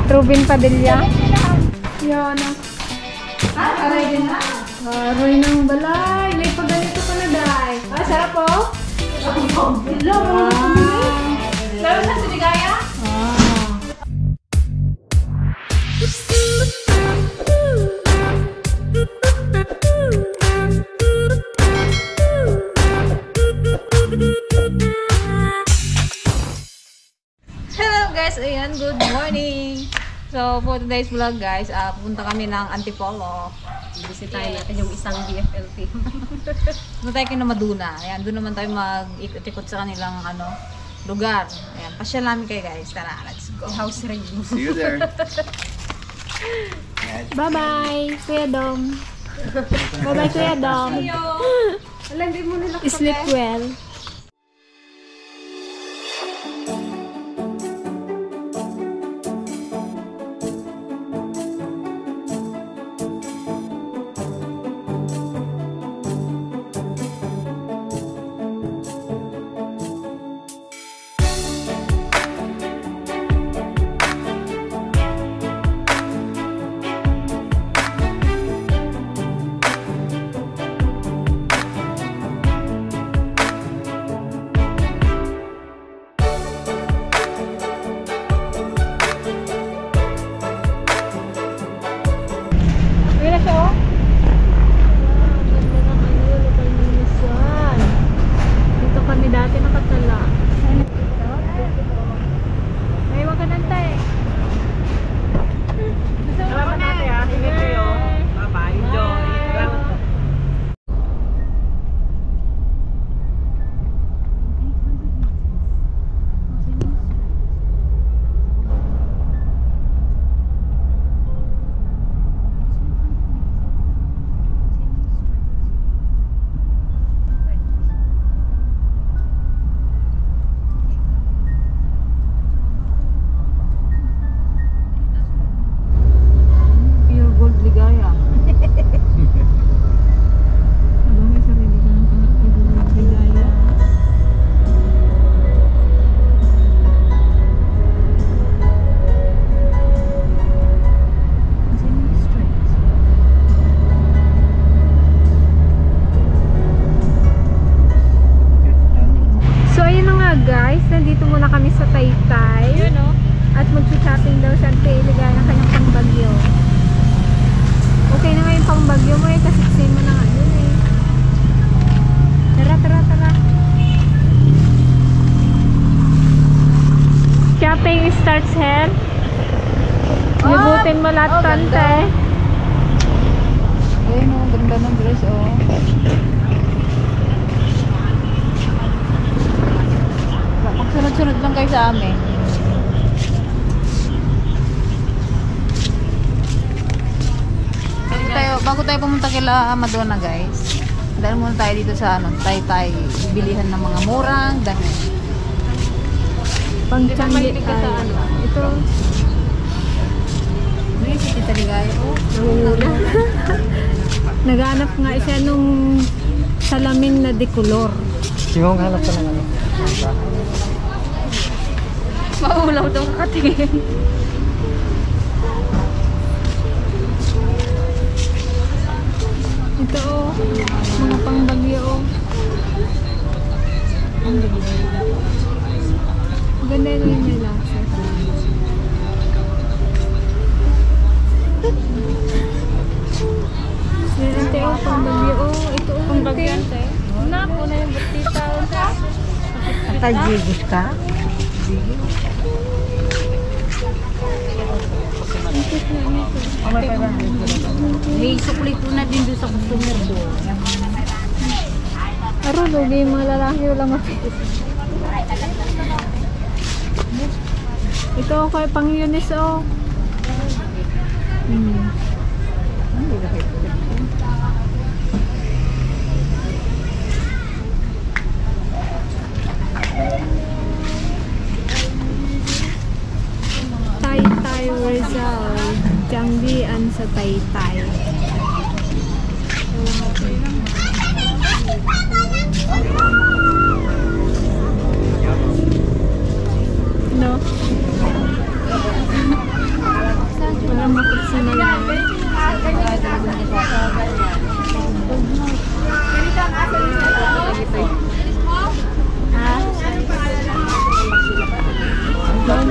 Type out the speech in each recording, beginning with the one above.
Ruben Padilla. Yun. Aray din na. Aray ng balay. May pagganito pa na, day. Sarap po. Wow. Sarap sa sinigaya? Hello guys, ayan, good morning. So for today's vlog guys, pupunta kami ng Antipolo. Bisitahin natin yung isang BFLT. Doon tayo kina Maduna. Ayan, doon naman tayo mag-ikot-ikot sa kanilang lugar. Ayan, pasyal namin kayo guys. Tara, let's go. House review. See you there. Bye-bye, Kuya Dom. Bye-bye, Kuya Dom. Alam, di mo nila Sleep well. Nandito muna kami sa Taytay. At mag-shopping daw sa Antipolo ng kanyang pangbagyo. Okay na nga yung pangbagyo mo eh, kasi kasi mo na nga yun eh. Tara, tara, tara. Shopping starts here. Libutin mo lahat tante. Ayun o, ganda ng dress o. Magsunod-sunod lang kayo sa amin. Bago tayo pumunta kila Madonna guys, dahil muna tayo dito sa Taytay, bilihan ng mga murang damit. Pang-changi tayo. Ito. May si Tita Ligaya. Naghanap nga siya nung salamin na decolor. Simong hanap ka naman. Maulaw daw katingin. Ito oh, mga pangbagyo oh. Ganda yun yung nilasa. Ante oh, pangbagyo oh. Ito oh, pangbagyo ante. Napo na yung batita oh. Nakajigis ka? May suklito na din doon sa customer doon. Aro, lugi yung mga lalaki wala mapit. Ito kay pang Eunice oh. Taytay Rizal, Jangdian sa Taytay. No.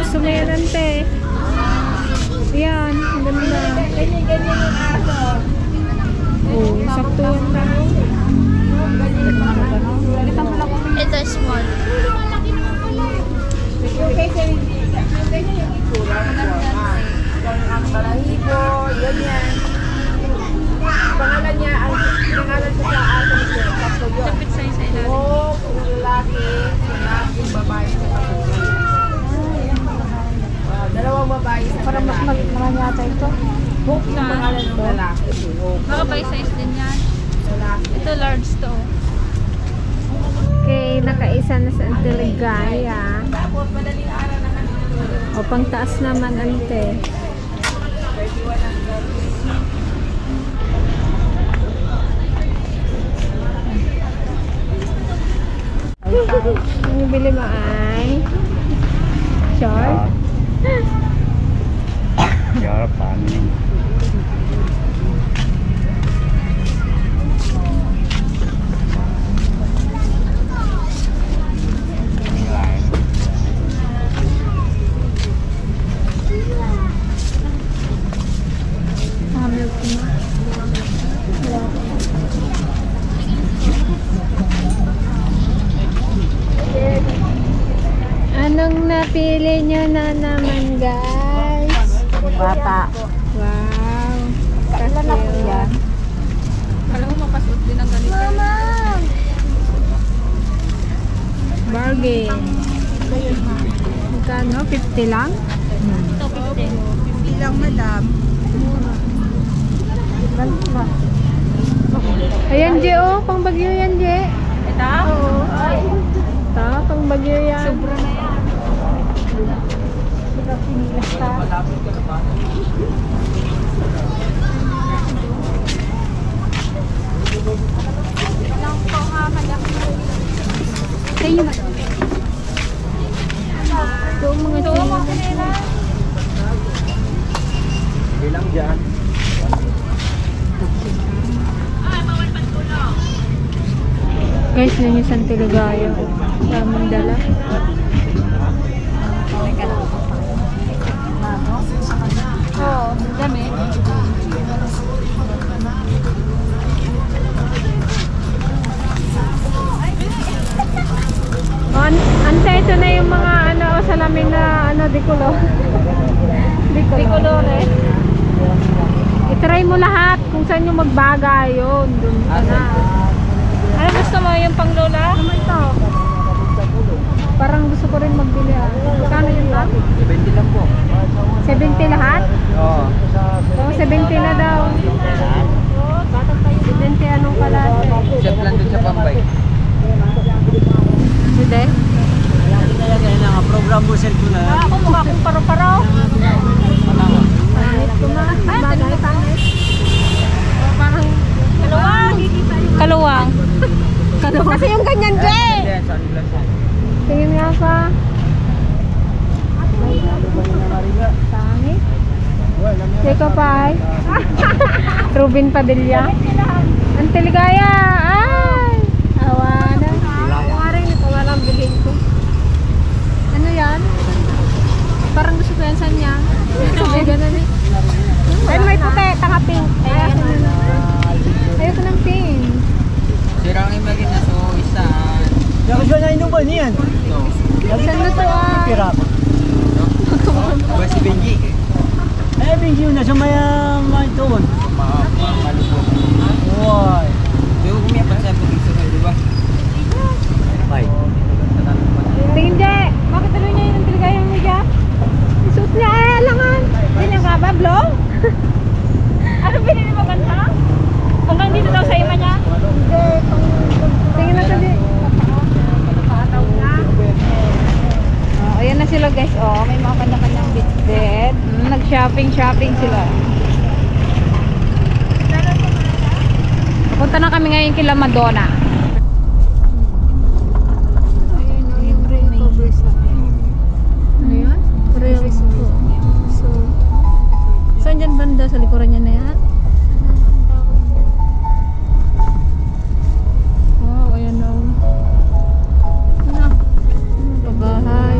Gusto mo yan, ante? Yan, ang ganda. Ganyan-ganyan yung aso. Oh, saktuhan lang. Ito small. Okay, sir. Ganyan yung itsura. Ang balahibo, ganyan. Pangalan niya, ang pangalan ko sa aso niya. Tatlo yun. Kapit sa isa ilalim. Oo, kung lalaki, yung babae sa kapatid. Dalawang babae sa Para mas magmahan yata ito. Hope yung pangalan ng lalaki. Hope. Baka by size din yan. Ito large to. Okay, nakaisa na sa Antiligaya. Tapos, madaling araw na kami. O, pang taas naman, ante. Ang bibili mo ay short. Yarap panin. Anong napili nyo na naman, guys? Bata. Wow. Lalaki yan. Alam mo, mapasuot din ang ganito. Bargain. Magkano? 50 lang? Ito, 15. Bilang madam. Ayan, Je, oh. Pang bagyo yan, Je. Ito? Oo. Ito, pang bagyo yan. Sobra na yan. Sa'yo, madam. Ito, mga chino. Bilang dyan. Guys, yun yung Santiligaya. Damang dala. Oo, dami. Ante, ito na yung mga salamin na dikulo. Bicolore. I-try mo lahat kung saan yung magbagay yun. Doon ka na. Ano gusto mo? Yung pang lola? Ano ito? Parang gusto ko rin magbili. Magkano yun lang? 20 lang po. 70 lahat? Oo. Oo, 70 na daw. 70 anong kalate? Chef lang dun sa Pambay. Hindi? Kaya nga, program mo ko na. Ako mukha akong paro-paro. Pangit ko ma. Bagay, pangit. Parang Kaluwang. Kaluwang. kasi yung ganyan, Je! Tingin nga ka. Pangit. Sika pa ay. Ruben Padilla. Antiligaya. Ay! Awa na. Ako nga rin. Ito nga lang bilhin ko. Ano yan? Parang gusto ko yan sa niya. Sabi ganun eh. Pero may puti. Tanga pink. Ayoko ng pink. Sirang imagine na so isan. Yang gusto na inuban niyan. Saan na to ah? Pirap. Ba si Benji? Eh, Benji yun na sa may tuon. Malubog. Uy. Di ko kumiyapan sa pag-isa ko, di ba? Bye. Tingin, Je. Bakit tuloy niya yun ang tiligayang mo, Je? Suot niya ay alangan. Hindi niya nga ba, blow? Ano binili mo ganda? Hanggang dito daw sa ima niya? Tingin na to, Je. Oh, ayan na sila guys. Oh, may mga kanya-kanyang bed. Nag-shopping sila. Punta na kami ngayon kila Madonna. Ano yun? So, saan dyan banda? Sa likuran niya na yan? Wow, ayan na. Ano? Pagbahay.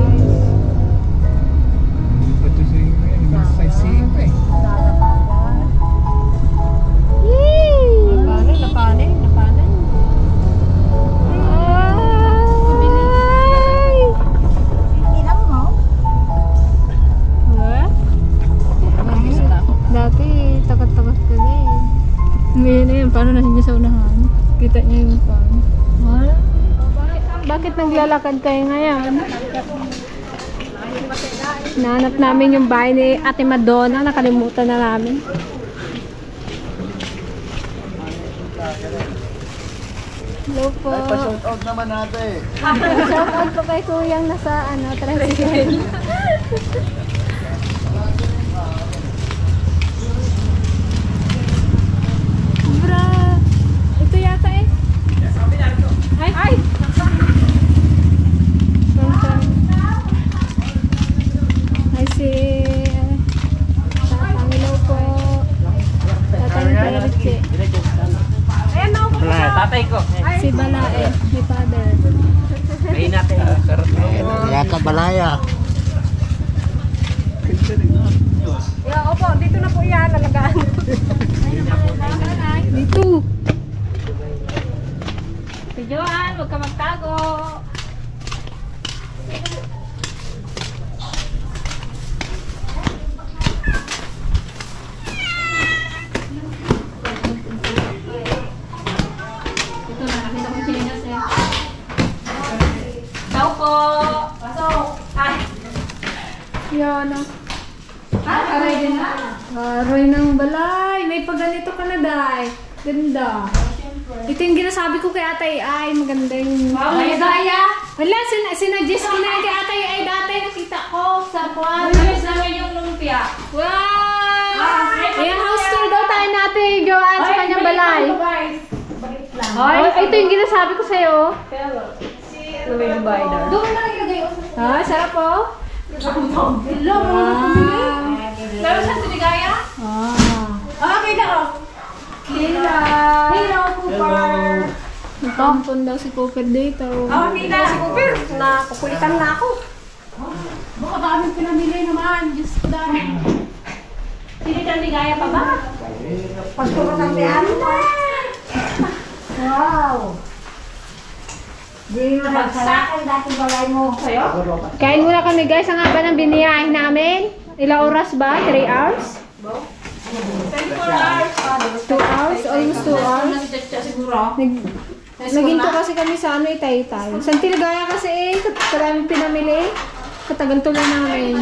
Ngayon na yun, paano na siya sa unahan? Kita niya yung pan. Bakit naglalakad kayo ngayon? Nahanap namin yung bahay ni Ate Madonna. Nakalimutan na namin. Hello po. Pa-shout out naman natin. Shout out po kay Kuyang nasa tricycle. Bra, ito yata eh. Ay! Ay! Ay si Tatang, hello po. Tatang Perche. Ayan na ako. Tatay ko. Si Balae, si Father. Kain natin. Yata balaya. Yeah, opo, dito na po yan, lalagaan. Dito. Si Joan, huwag ka magtago. Ito na, nakita ko yung Pilipinas eh. Tao po! Pasok! Ay! Yan. Aray din na. Aray ng balay. May pagganito ka na, Day. Ganda. Ito yung ginasabi ko kay Atay Ay. Maganda yung... Wow, may daya! Wala, sinadjust ko na yung kay Atay Ay. Dati nakita ko sa kwan. Namiss namin yung lumpia. Wow! Ayan, house tour daw tayo natin, Joanne, sa kanyang balay. Ay, ito yung ginasabi ko sa'yo. Doon na ilagay ko. Ah, sarap po. Lalo sa sinigaya? Okay na ako. Hello, Cooper. Nagkampon daw si Cooper dito. Mina. Si Cooper. Nakukulitan na ako. Baka daming pinamili naman. Diyos ko dami. Sinigyan ligaya pa ba? Pagturo ng piano na. Wow. Di mo na sa akin dati balay mo. Sa'yo? Kain muna kami guys. Ang haba ng biniyahin namin. Ilang oras ba? 3 hours? 24 hours. 2 hours? Almost 2 hours. Siguro. Naginto kasi kami sa ano, Taytay. Sa Tilgaya kasi eh. Karaming pinamili. Katagal tuloy namin.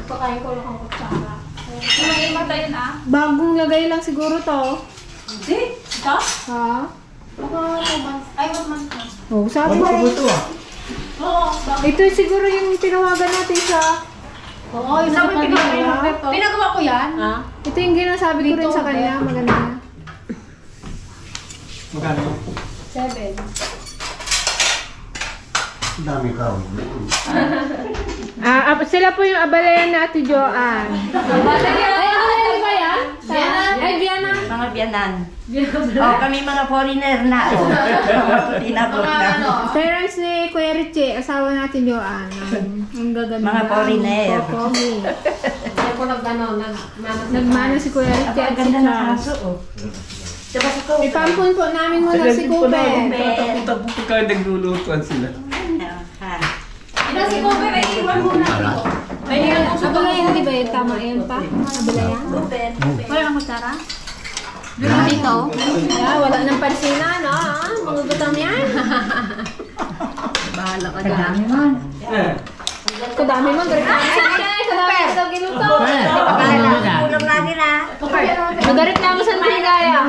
Pagkain ko lang ang kutsara. May tayo na. Bagong lagay lang siguro to. Hindi. Ito? Ha? Ay, 1 month na. Oh, sabi ko. Oo. Ito siguro yung tinawagan natin sa... Oo, yun ang pinagawa ko yan. Ito yung ginasabi ko rin sa kanya. Maganda. Magkano? 7. Dami ka. Sila po yung abalayan na Ate Joanne. Ay, abalayan ba yan? Ay, Viana. Mga biyanan. Kami mga foreigner na. Tinabot na. Parents ni Kuya Richie, asawa natin Joanne. Ang gaganda. Mga foreigner. Pogi. Kaya ko Nagmana si Kuya Richie at si Ganda na Charles. kaso, oh. Diba sa ko? Ipampun po namin muna si Cooper. Tapos ka naglulutuan sila. Ha. Ina si Cooper ay iwan muna. Abalayan, di ba yun? Tama yun pa? Abalayan? Wala nang kutsara? Dito. Yeah, wala nang pansina, no? Magugutom yan. Bahala ka dami man. Kadami mo, garit namin. Ay, kadami ko daw ginuto. Ulam lagi na. Magarit namin sa Tilgaya.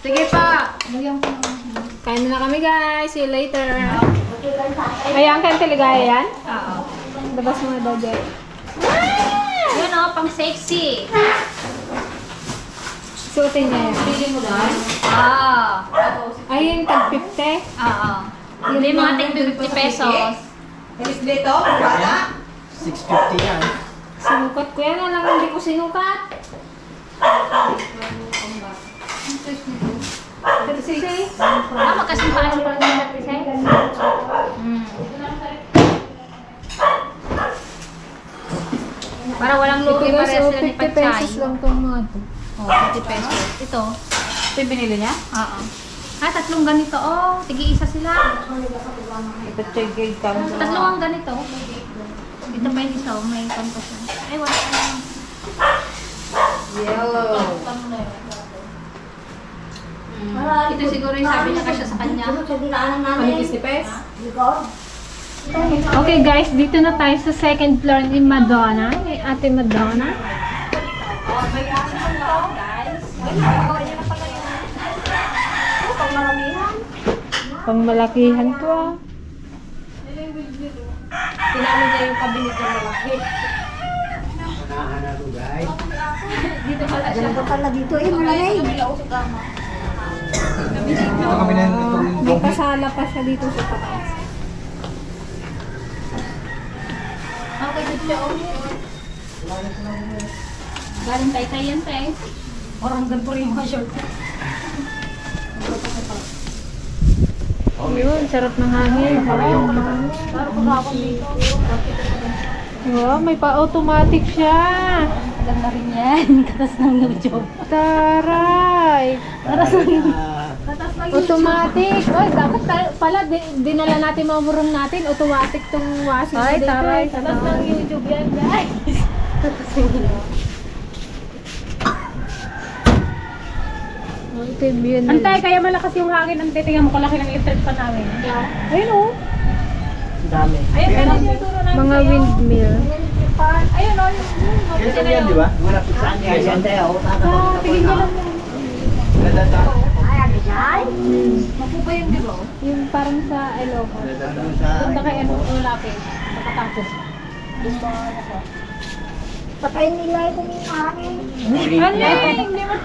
Sige pa. Kain na kami guys. See you later. Ayan ka yung Tilgaya yan? Oo. Labas mo na daw, Jay. Yun o, pang sexy. Suotin niya yan. Pili mo lang? Oo. Ay, yung tag 50. Oo. Hindi mga tig 50 pesos. 650 yan. Sinukat ko yan. Alam, hindi ko sinukat. Sige. Magkasimpaan pa rin natin sa'yo. Para walang Ito lugi guys, pares oh, sila ni 50 Pachay. pesos lang itong mga to. Oh, 50 pesos. Ito. Ito yung binili niya? Oo. Tatlong ganito. Oh, tigi-isa sila. Ito check gate ka. Tatlong ganito. Ito pa yung isa. Oh, may kanto siya. Ay, wala ka na. Yo. Ito siguro yung sabi niya kasi sa kanya. Panipis ni Pes. Okay guys, dito na tayo sa second floor ni Madonna. Ni Ate Madonna. Pangmalakihan to ah. Tinalo niya yung cabinet na malaki. Dito pala siya. Ito kami na itong May kasala pa siya dito sa taas. Okay, good job. Galing tay-tay yan, tay. Orang ganito rin yung mga short. Yun, sarap ng hangin. Wow, may pa-automatic siya. Ganda rin yan. Katas ng YouTube. Taray! Automatic. Oy, dapat pala dinala natin mga murong natin. Automatic tong washing Ay, dito. taray. Katas ng YouTube yan, guys. Antay, kaya malakas yung hangin. Antay, tingnan mo kalaki ng electric pa namin. Ayun o. Dami. Ayun, ganun yung turo namin Mga sa'yo. windmill. Ayun o, yung Ito yan, di ba? Wala pisaan niya. Yan tayo. tingin niyo lang yung mapupa yun, di ba? Yung parang sa Ilocos. Punta kay ano, ulapin. Pagkatapos. Patayin nila ito yung hangin. Ano yun? Hindi mo.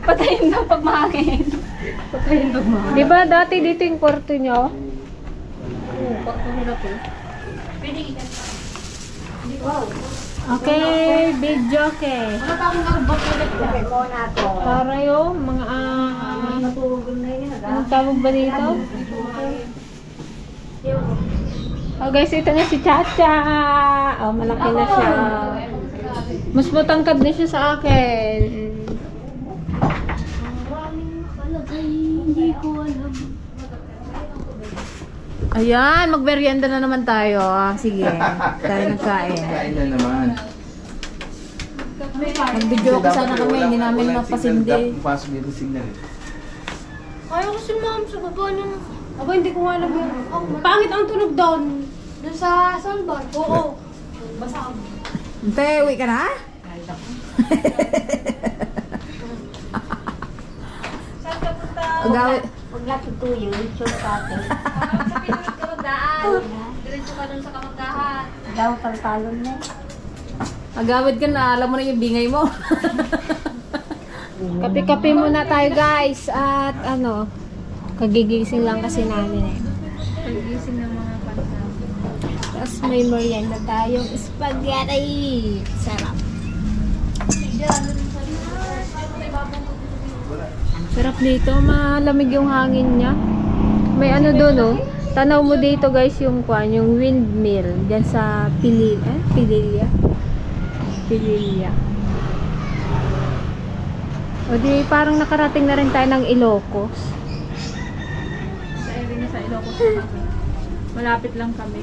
Patayin daw pag mahangin. Patayin daw mahangin. Di ba dati dito yung kwarto nyo? Okay, video okay. Wala pa akong narbot ulit dyan. Para yung mga anong tawag ba dito? Oh guys, ito na si Chacha. Oh, malaki na siya. Mas matangkad na siya sa akin. Hindi ko alam. Ayan, magmerienda na naman tayo. Ah, sige, tayo nagkain. Kain na naman. Mag-video ko sana kami, hindi namin napasindi. Pasok dito signal. Ayaw ko si ma'am sa baba na. Aba, hindi ko alam yun. Pangit ang tunog doon. Doon sa sandbar. Oo. Basa ako. Ante, uwi ka na? Saan ka punta? Agawit. Huwag natin tuyo, short natin. Sa pinunod ka magdaan. Diretso ka dun sa kamagdahan. Daw taltalon na. Agawid ka na, alam mo na yung bingay mo. Kape-kape muna tayo guys. At ano, kagigising lang kasi namin eh. Pagising ng mga panta. Tapos may merienda tayong spaghetti. Sarap. Sarap dito, malamig yung hangin niya. May ano doon oh. Tanaw mo dito guys yung kwan, yung windmill diyan sa Pililla. O di parang nakarating na rin tayo ng Ilocos. Sa area niya sa Ilocos na kami. Malapit lang kami.